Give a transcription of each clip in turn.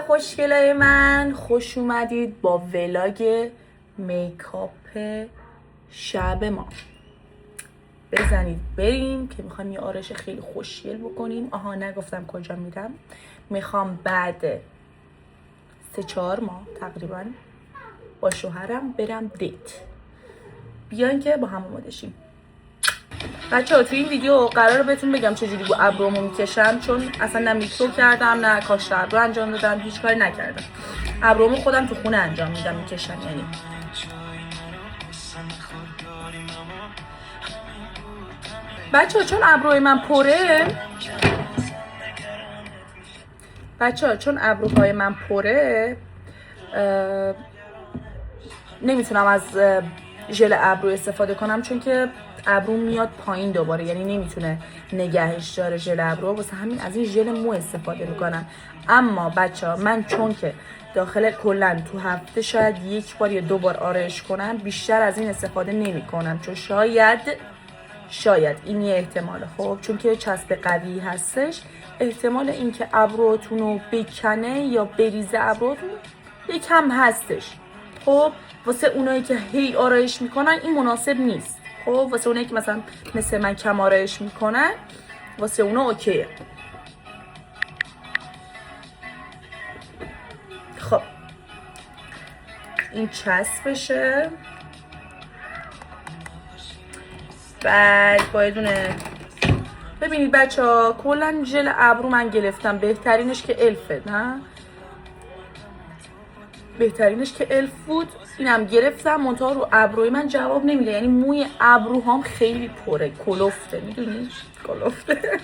خوشگلای من، خوش اومدید با ولاگ میکاپ شب ما. بزنید بریم که میخوایم یه آرایش خیلی خوشگل بکنیم. آها نگفتم کجا میرم. میخوام بعد 3-4 ماه تقریبا با شوهرم برم دیت. بیاین که با هم آماده شیم. بچه‌ها توی این ویدیو قراره بهتون بگم چجوری با ابرومو میکشم، چون اصلا نه میکرو کردم نه کاشت ابرو انجام دادم، هیچ کاری نکردم. ابرومو خودم تو خونه انجام میدم میکشم. یعنی بچه‌ها چون ابروی من ابروهای من پره نمیتونم از ژل ابرو استفاده کنم، چون که ابرو میاد پایین دوباره، یعنی نمیتونه نگهش داره ژل ابرو. واسه همین از این ژل مو استفاده میکنم. اما بچه‌ها من چون که داخل کلا تو هفته شاید 1 بار یا 2 بار آرایش کنم، بیشتر از این استفاده نمیکنم، چون شاید این یه احتماله. خب چون که چسب قوی هستش، احتمال اینکه ابروتون رو بکنه یا بریزه ابروتون یکم هستش. خب واسه اونایی که هی آرایش میکنن این مناسب نیست. خب واسه اونایی که مثلا مثل من کم آرایش میکنن، واسه اونا اوکیه. خب این چسبشه. بعد با یه دونه ببینید بچه‌ها کلا ژل ابرو من گرفتم، بهترینش که الفه، نه بهترینش که الف بود. اینم گرفتم، منتها رو ابروی من جواب نمیده، یعنی موی ابروهام خیلی پره، کلفته، میدونی کلفته.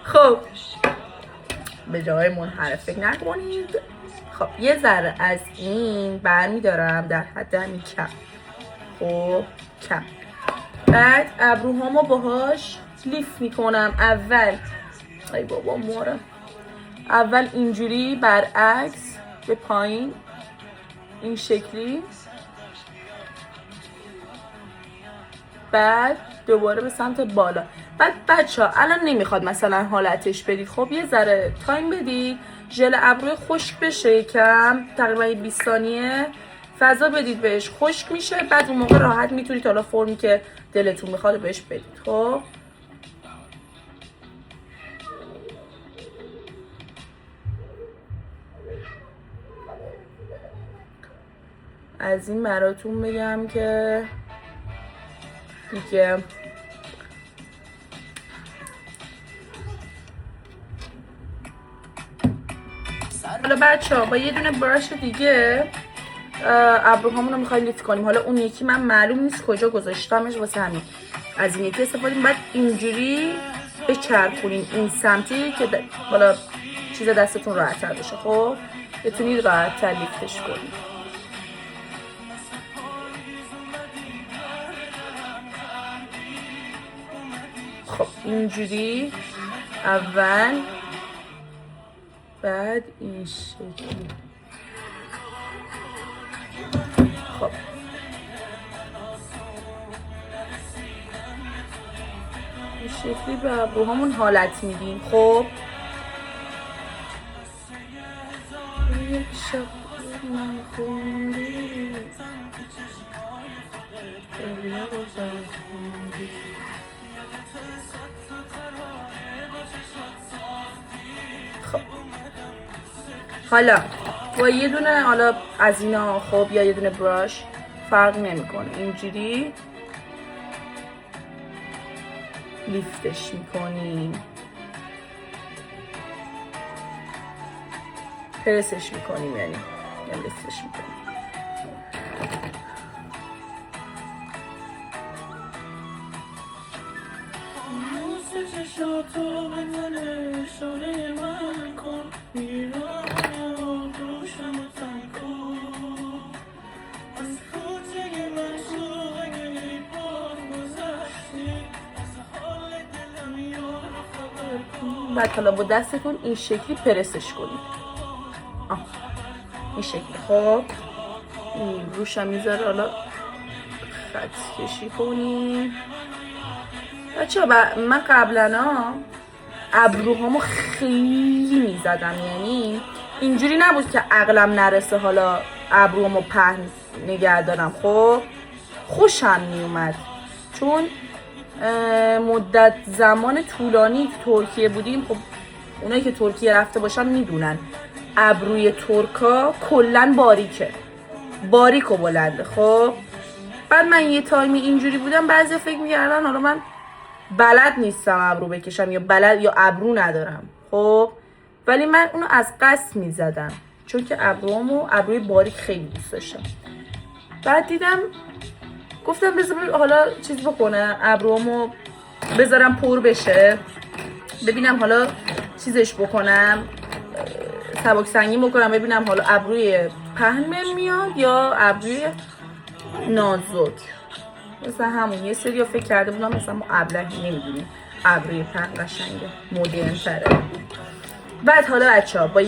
خب به جای منحرف فکر نکنید. خب یه ذره از این برمیدارم در حد همین کم. خب کم. بعد ابروهامو باهاش لیف میکنم. ای بابا مورم. اول اینجوری برعکس به پایین، این شکلی. بعد دوباره به سمت بالا. بعد بچه‌ها الان نمیخواد مثلا حالتش بدید، خب یه ذره تایم بدید ژل ابروی خشک بشه، یکم تقریبا 20 ثانیه فضا بدید بهش، خشک میشه. بعد اون موقع راحت میتونید حالا فرمی که دلتون میخواد بهش بدید. خب از این براتون بگم که دیگه حالا بچه‌ها با یه دونه براش دیگه ابروهامون رو میخوایم لیفت کنیم. حالا اون یکی من معلوم نیست کجا گذاشتمش، واسه همین از این یکی استفاده کنیم. بعد اینجوری بچرخونیم این سمتی که حالا چیز دستتون راحت‌تر بشه. خب بتونید راحت‌تر لیفتش کنید. خب اینجوری اول، بعد این شکلی. خب این شکلی به ابروهامون حالت میدیم. خب حالا با یه دونه حالا از اینا خب یا یه دونه براش فرق نمیکنه، اینجوری لیفتش میکنیم، پرسش میکنیم، یعنی لیفتش میکنیم. بعد حالا با دستتون این شکلی پرسش کنید. این شکلی. خب این روش هم میذاره، حالا خط کشی کنیم. بچه من قبلا ابروهامو خیلی میزدم، یعنی اینجوری نبود که عقلم نرسه حالا ابروهامو پهن نگه دارم. خب خوشم میومد چون مدت زمان طولانی ترکیه بودیم. خب اونایی که ترکیه رفته باشن میدونن ابروی ترکا کلن باریک و بلنده. خب بعد من یه تایمی اینجوری بودم بعضی فکر میکردن حالا من بلد نیستم ابرو بکشم یا ابرو ندارم. خب ولی من اونو از قصد میزدم چون که ابروی باریک خیلی دوست داشتم. بعد دیدم گفتم بذار حالا چیز بکنم، ابروامو بذارم پر بشه، ببینم حالا چیزش بکنم، سبک سنگین بکنم، ببینم حالا ابروی پهن میاد یا ابروی نازک. مثلا همون یه سری فکر کرده بودم مثلا ما ابلهی نمیدونیم ابروی پهن قشنگه مدرن تره. بعد حالا بچه‌ها با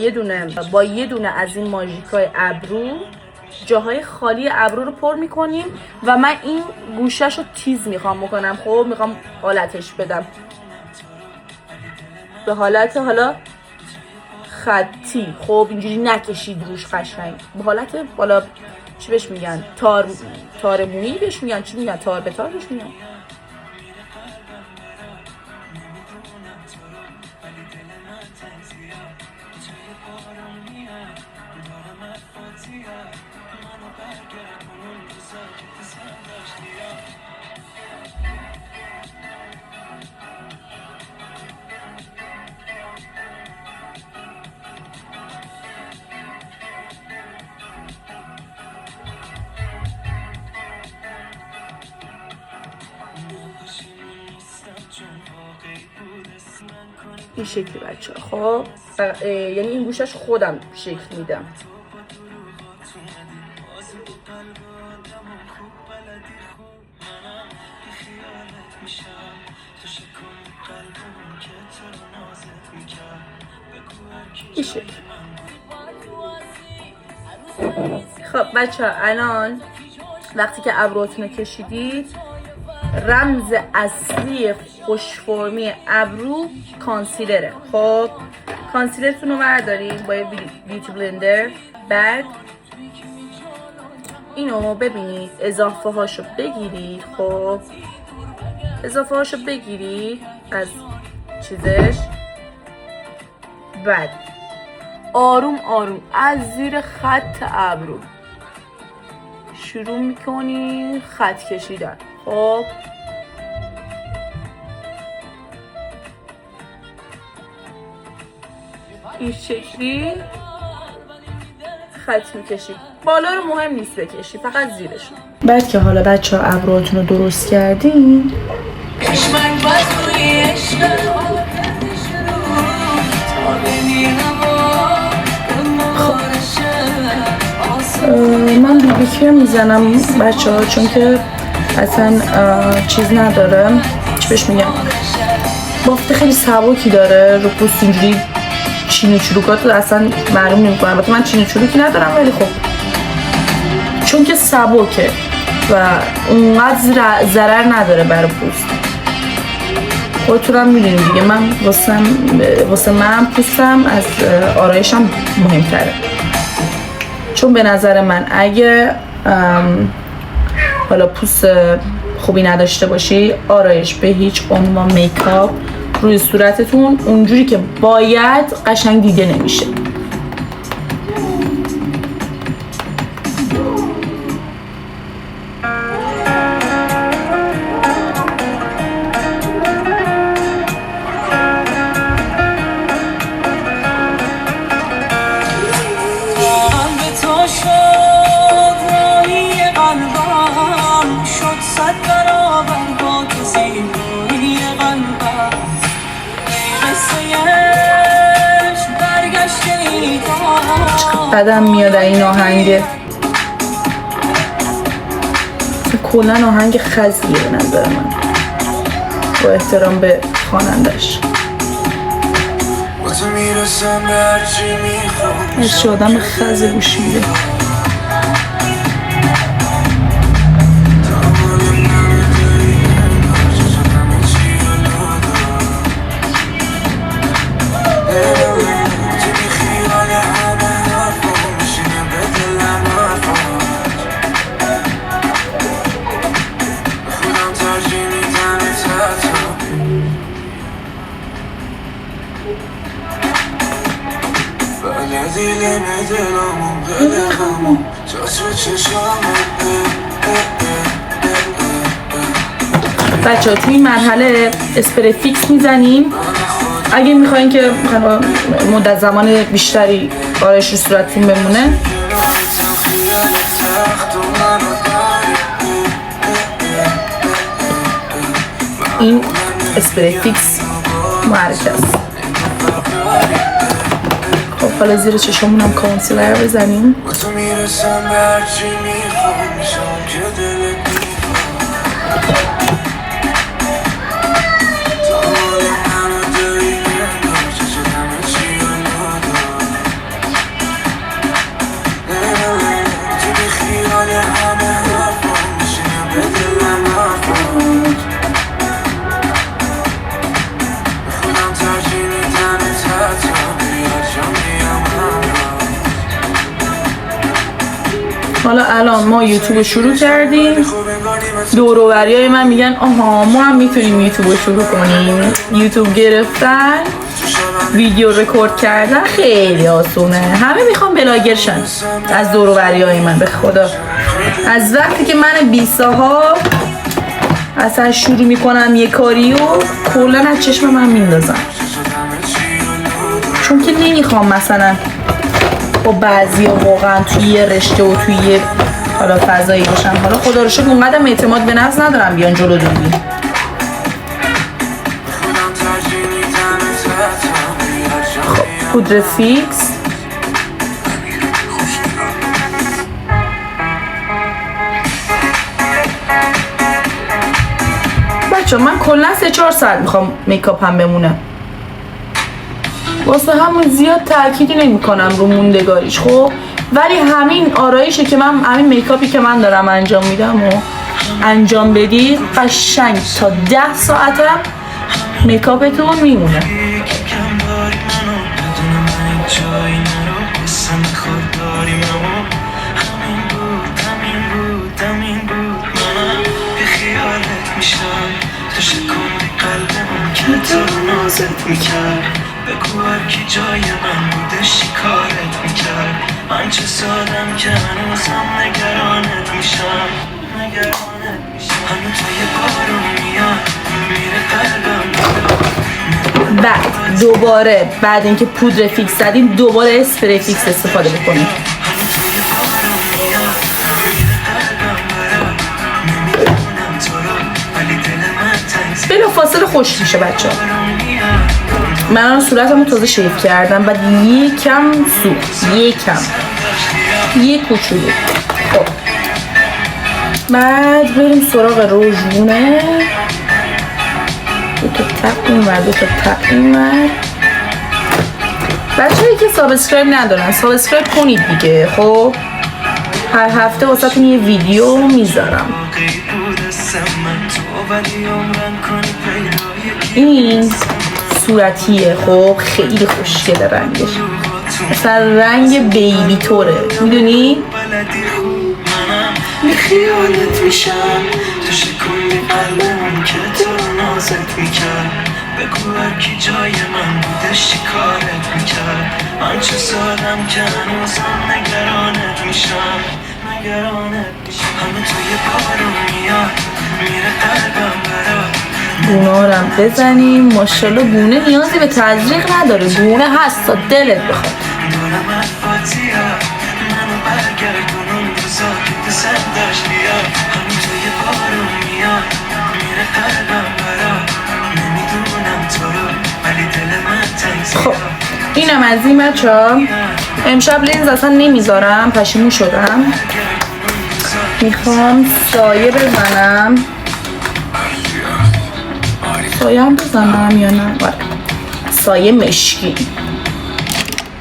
یه دونه از این ماژیکای ابرو جاهای خالی ابرو رو پر میکنیم و من این گوشش رو تیز میخوام بکنم. خب میخوام حالتش بدم به حالت حالا خطی. خب اینجوری نکشید روش، قشنگ به حالت بالا چی بهش میگن، تار مویی بهش میگن، چی میگن، تار به تار بهش میگن. این شکلی بچه ها. خب یعنی این گوشش خودم شکل میدم. این شکل. خب بچه ها الان وقتی که ابروتون رو کشیدید، رمز اصلی خوشفرمی ابرو کانسیلره. خب کانسیلرتون رو بردارید با یه بیوتی بلندر. بعد اینو ببینید اضافه هاشو بگیرید. خب اضافه هاشو بگیرید از چیزش. بعد آروم آروم از زیر خط ابرو شروع میکنی خط کشیدن. خب این شکلی خط میکشی. بالا رو مهم نیست بکشی، فقط زیرشون. بعد که حالا بچه ها ابروهاتون رو درست کردین، من بیبی میزنم بچه ها چون که اصلا چیز نداره، چی بهش میگم، بافت خیلی سبکی داره رو پوست. اینجوری چینی چروکات رو اصلا معلوم نمی‌کنه. البته من چینی چروکی ندارم ولی خب چون که سبکه و اونقدر ضرر نداره برای پوست. خودتونم میدونید دیگه، من واسه من پوستم از آرایشم مهمتره. چون به نظر من اگه حالا پوست خوبی نداشته باشی، آرایش به هیچ عنوان میکاپ روی صورتتون اونجوری که باید قشنگ دیده نمیشه. بعدم میاد این آهنگ، کلن آهنگ خزیه به نظر من، با احترام به خوانندش. هرچی آدم خزی گوش میده. بچه ها توی این مرحله اسپری فیکس میزنیم. اگه میخواین که مدت زمان بیشتری آرایش رو صورتتون بمونه، این اسپری فیکس معرکه است. خب حالا زیر چشمون هم کانسیلر بزنیم. حالا الان ما یوتیوب رو شروع کردیم. دور و بریای من میگن آها ما هم میتونیم یوتیوب رو شروع کنیم. یوتیوب گرفتن، ویدیو رکورد کردن خیلی آسونه. همه میخوام بلاگر شن از دور و بریای من. به خدا از وقتی که من 20 ها اصلا شروع میکنم یه کاریو کلا از چشم من میندازم، چون که نمیخوام مثلا با بعضی واقعا توی یه رشته و توی یه حالا فضایی باشم. حالا خدا رو شکر اونقدر اعتماد به نفس ندارم بیان جلو دوربین. خب پودر فیکس بچه من کلا 3-4 ساعت میخوام میکاپ هم بمونه، واسه همون زیاد تأکیدی نمی کنم رو موندگاریش. خب ولی همین آرایشه که من، همین میکاپی که من دارم انجام میدم و انجام بدید قشنگ تا 10 ساعتم میکاپتون میمونه. بگو هرکی جای من بوده شکارت میکرد. من چه سادم که هنوزم نگرانت میشم. همه توی بارون میاد میره قلبم. بعد دوباره بعد اینکه پودر فیکس زدیم دوباره اسپری فیکس استفاده بکنیم. بلا فاصله خشک میشه بچه ها. من الان صورتمو تازه شیف کردم بعد یکم سوخت، یک کوچولو. خب بعد بریم سراغ روژونه. دو تا تق اینور، دو تا تق اینور. بچه‌هایی که سابسکرایب ندارن سابسکرایب کنید دیگه. خب هر هفته واسهتون یه ویدیو میذارم. این صورتیه، خب خیلی خوشگله رنگش، مثلا رنگ بیبی طوره، میدونی؟ خیالت میشم تو شکوندی قلبم که تو نازت میکرد. بگو هرکی جای من بوده شکارت میکرد. من چه سادم که هنوزم نگرانت میشم. همه توی بارون میاد میره قلبم برات. گونه رم بزنیم. ماشالله گونه نیازی به تزریق نداره، گونه هست تا دلت بخواد. خب اینم از این بچه‌ها. امشب لنز اصلا نمیذارم، پشیمون شدم. میخوام سایه بزنم. سایه هم بزنم یا نه؟ باید. سایه مشکی.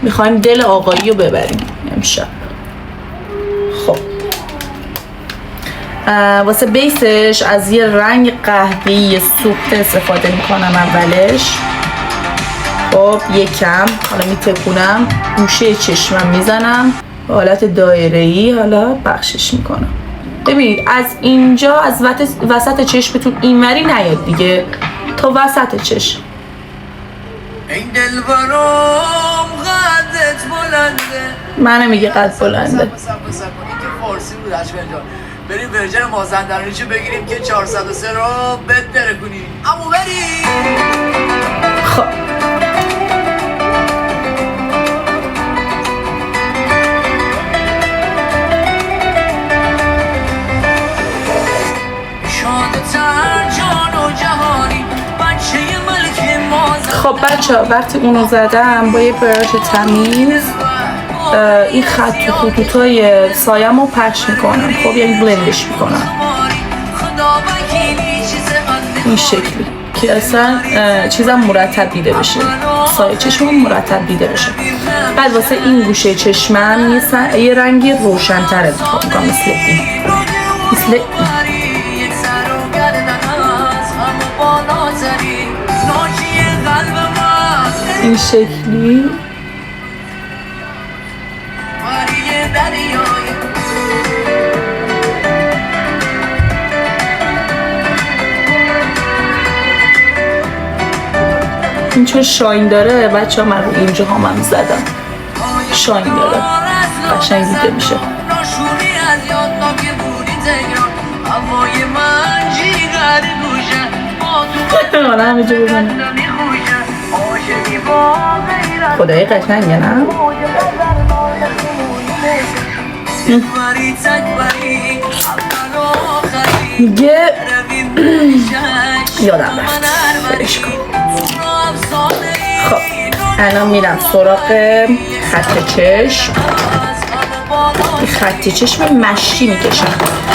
میخوایم دل آقایی رو ببریم امشب. خب واسه بیسش از یه رنگ قهوه‌ای سوخت استفاده میکنم اولش. خب یکم حالا میتکونم، گوشه چشمم میزنم به حالت دایره‌ای، حالا بخشش میکنم. ببینید از اینجا از وسط چشمتون اینوری نیاد دیگه، تا وسط چشم. این دلبرام قدت بلنده. منو میگه قد بلنده. این که فارسی بود اشکال جان. بریم ورژن مازندرانیشو بگیریم که 403 رو بهتره کنیم. امو بریم. خب خب بچه ها وقتی اونو زدم با یه براش تمیز این خط و خطوطای سایم رو پخش میکنم. خب یعنی بلندش میکنم این شکلی که اصلا چیزم مرتب دیده بشه، سایه چشمم مرتب دیده بشه. بعد واسه این گوشه چشمم یه رنگی روشن‌تر انتخاب میکنم مثل این این شکلی. این چون شاین داره بچه ها من رو اینجا ها من زدم شاین داره قشنگ دیده میشه. آره همینجا بزنم خدایی قشنگه نه؟ دیگه یادم رفت برش کن. خب الان میرم سراغ خط چشم. خط چشم مشکی میکشم.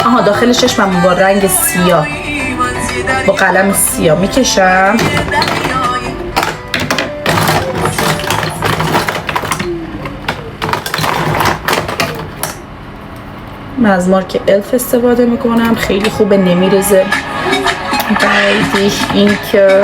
آها داخل چشمم با رنگ سیاه با قلم سیاه میکشم. من از مارک الف استفاده میکنم، خیلی خوبه نمیرزه. بعدش این که